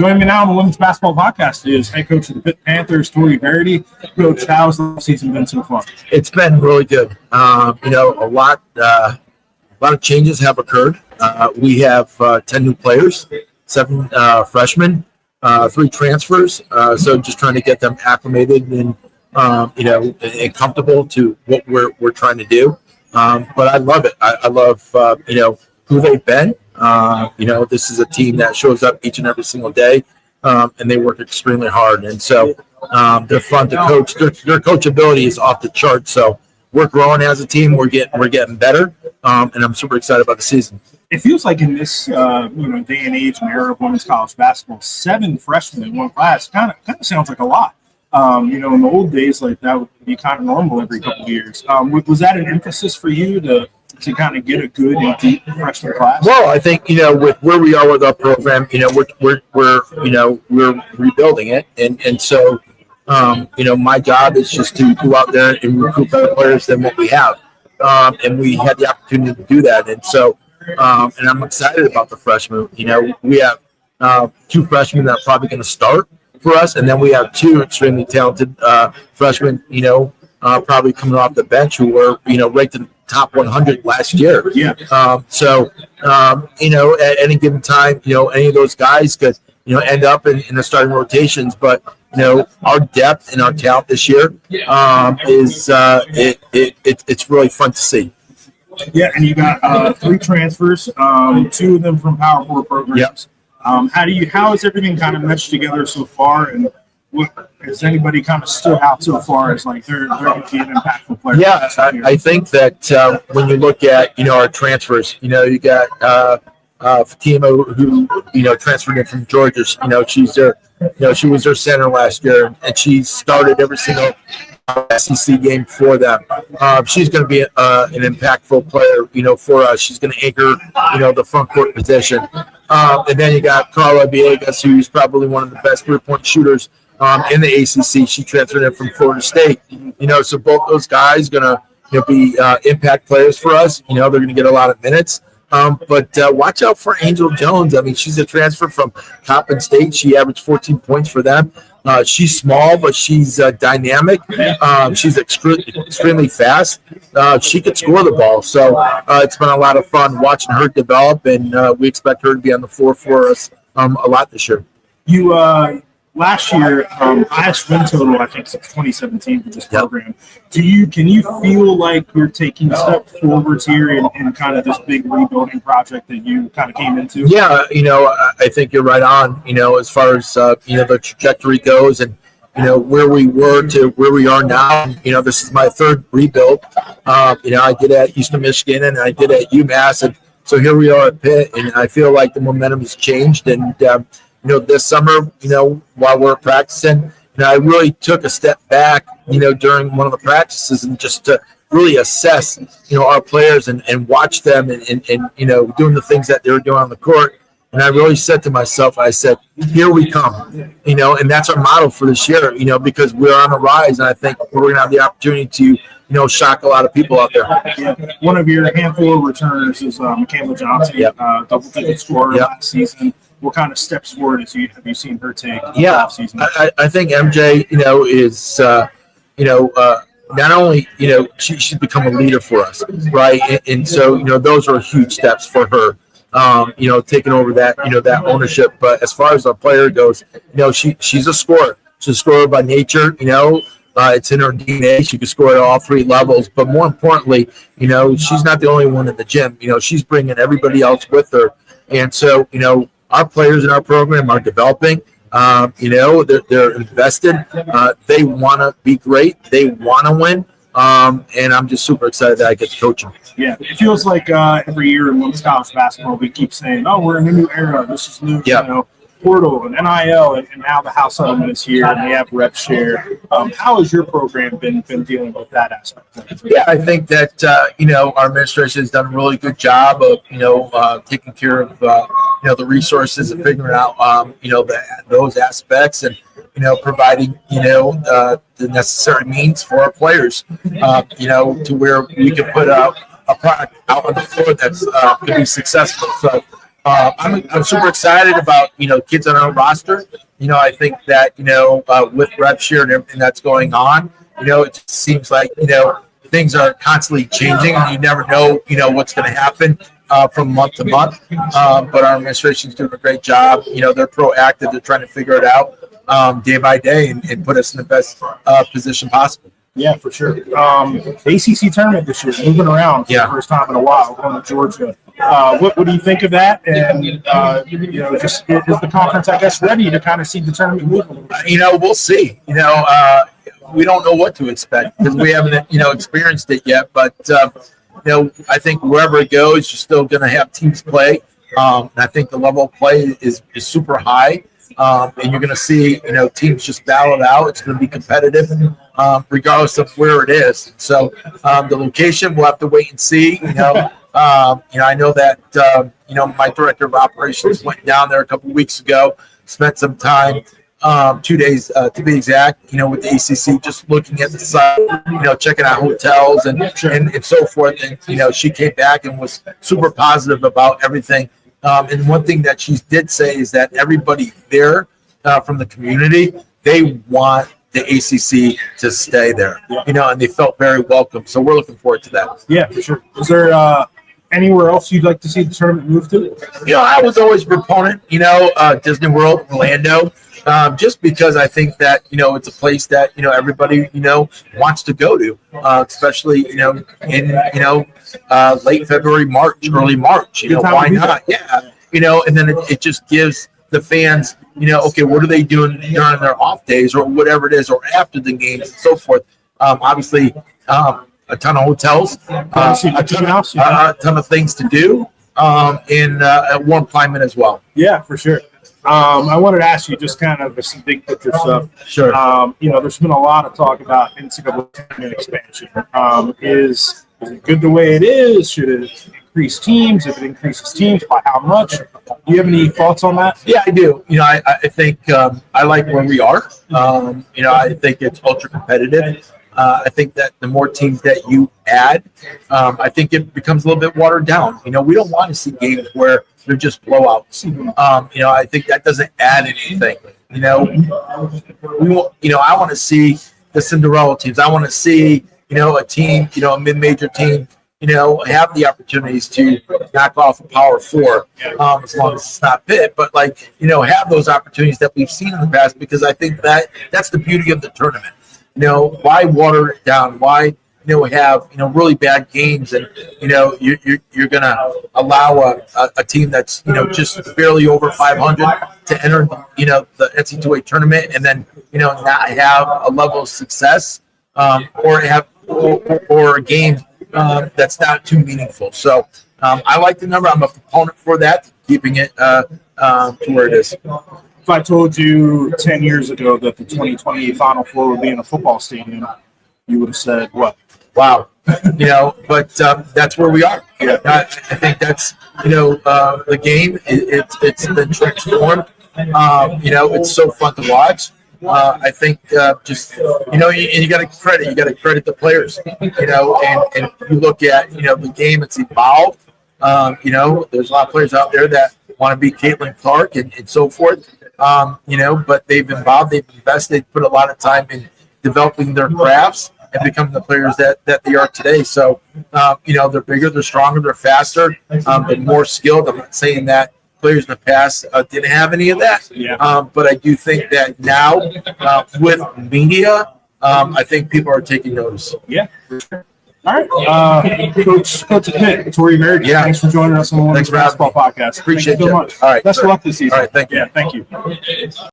Joining me now on the Women's Basketball Podcast is head coach of the Pitt Panthers, Tory Verdi. Coach, how's the season been so far? It's been really good. A lot of changes have occurred. We have 10 new players, 7 freshmen, 3 transfers. So just trying to get them acclimated and and comfortable to what we're trying to do. But I love it. I love who they've been. This is a team that shows up each and every single day, and they work extremely hard. And so they're fun to coach. Their coachability is off the charts. So we're growing as a team. We're getting better, and I'm super excited about the season. It feels like in this day and age and era of women's college basketball, 7 freshmen in one class kind of sounds like a lot. In the old days, like that would be kind of normal every couple of years. Was that an emphasis for you to kind of get a good and deep freshman class? Well, I think with where we are with our program, we're rebuilding it, and so my job is just to go out there and recruit better players than what we have, and we had the opportunity to do that, and so and I'm excited about the freshmen. We have 2 freshmen that are probably going to start for us, and then we have 2 extremely talented freshmen, probably coming off the bench who were, ranked in the top 100 last year. Yeah. At any given time, any of those guys could, end up in the starting rotations. But our depth and our talent this year it's really fun to see. Yeah, and you got 3 transfers, 2 of them from Power 4 programs. Yep. How has everything kind of meshed together so far, and what has anybody kind of stood out so far as like they're going to be an impactful player? Yeah, I think that when you look at our transfers, you got Fatima who transferred in from Georgia. She's their she was their center last year, and she started every single ACC game for them. She's going to be an impactful player, for us. She's going to anchor, the front court position. And then you got Carla Villegas, who's probably one of the best 3-point shooters in the ACC. She transferred in from Florida State. So both those guys going to be impact players for us. They're going to get a lot of minutes. But watch out for Angel Jones. I mean, she's a transfer from Coppin State. She averaged 14 points for them. She's small, but she's dynamic. She's extremely fast. She could score the ball. So it's been a lot of fun watching her develop, and we expect her to be on the floor for us a lot this year. You last year, highest win total, I think, since 2017 for this program. Can you feel like you're taking steps forwards here in kind of this big rebuilding project that you kind of came into? Yeah, I think you're right on, as far as, the trajectory goes and, where we were to where we are now. This is my 3rd rebuild. I did at Eastern Michigan and I did at UMass. And so here we are at Pitt, and I feel like the momentum has changed. And, this summer, while we're practicing, I really took a step back, during one of the practices and just to really assess, our players and watch them and doing the things that they were doing on the court. And I really said to myself, I said, here we come, and that's our model for this year, because we're on the rise. And I think we're going to have the opportunity to, shock a lot of people out there. Yeah. One of your handful of returners is Michaela Johnson, double-digit scorer last season. What kind of steps forward have you seen her take? Season? I think MJ, is, not only, she's become a leader for us, right? And so, those are huge steps for her, taking over that, that ownership. But as far as our player goes, she's a scorer. She's a scorer by nature, it's in her DNA. She can score at all 3 levels. But more importantly, she's not the only one in the gym. She's bringing everybody else with her. And so, our players in our program are developing. They're invested. They want to be great. They want to win. And I'm just super excited that I get to coach them. Yeah, it feels like every year in women's college basketball, we keep saying, "Oh, we're in a new era. This is new." Yeah. Portal and NIL, and now the house settlement is here, and we have rep share. How has your program been dealing with that aspect? Yeah, I think that our administration has done a really good job of taking care of the resources and figuring out those aspects and providing the necessary means for our players to where we can put a product out on the floor that's going to be successful. So I'm super excited about kids on our roster. I think that with rev share and everything that's going on, it just seems like things are constantly changing, and you never know what's going to happen from month to month. But our administration's doing a great job. They're proactive. They're trying to figure it out day by day and put us in the best position possible. Yeah, for sure. ACC tournament this year, moving around for the first time in a while, going to Georgia. What do you think of that? And just is the conference, I guess, ready to kind of see the tournament move? We'll see. We don't know what to expect because we haven't experienced it yet. But I think wherever it goes, you're still going to have teams play. And I think the level of play is super high. And you're going to see, teams just battle it out. It's going to be competitive, regardless of where it is. So the location, we'll have to wait and see. I know that my director of operations went down there a couple of weeks ago, spent some time, 2 days to be exact, with the ACC, just looking at the site, checking out hotels and so forth. And she came back and was super positive about everything. And one thing that she did say is that everybody there from the community, they want the ACC to stay there, and they felt very welcome. So we're looking forward to that. Yeah, for sure. Is there anywhere else you'd like to see the tournament move to? I was always a proponent, Disney World, Orlando, just because I think that, it's a place that, everybody, wants to go to, especially, in, late February, March, early March, why not? Yeah. And then it just gives the fans, okay, what are they doing during their off days or whatever it is, or after the games and so forth. Obviously, a ton of hotels, a ton of things to do, in a warm climate as well. Yeah, for sure. I wanted to ask you just kind of some big picture stuff. Sure. There's been a lot of talk about NCAA tournament expansion. Is it good the way it is? Should it increase teams? If it increases teams, by how much? Do you have any thoughts on that? Yeah, I do. I think I like where we are. I think it's ultra competitive. I think that the more teams that you add, I think it becomes a little bit watered down. We don't want to see games where they're just blowouts. I think that doesn't add anything. I want to see the Cinderella teams. I want to see, a team, a mid-major team, have the opportunities to knock off a Power Four, as long as it's not Pitt, but have those opportunities that we've seen in the past, because I think that's the beauty of the tournament. Why water it down? Why, have, really bad games, and, you're going to allow a team that's, just barely over 500 to enter, the NCAA tournament, and then, not have a level of success, or have, or a game, that's not too meaningful. So, I like the number. I'm a proponent for that, keeping it, to where it is. If I told you 10 years ago that the 2020 Final Four would be in a football stadium, you would have said what? Wow. But that's where we are. Yeah. I think that's, the game, it's been transformed. It's so fun to watch. I think just, you got to credit the players, and you look at, the game, it's evolved. There's a lot of players out there that want to be Caitlin Clark and so forth. But they've involved, they've invested, they've put a lot of time in developing their crafts and becoming the players that they are today. So, they're bigger, they're stronger, they're faster, they're more skilled. I'm not saying that players in the past didn't have any of that. Yeah. But I do think that now, with media, I think people are taking notice. Yeah, for sure. All right, Coach Pitt, Tory Verdi. Yeah. Thanks for joining us on the Basketball Podcast. Appreciate it so much. All right, best of luck this season. All right, thank you. Yeah, thank you.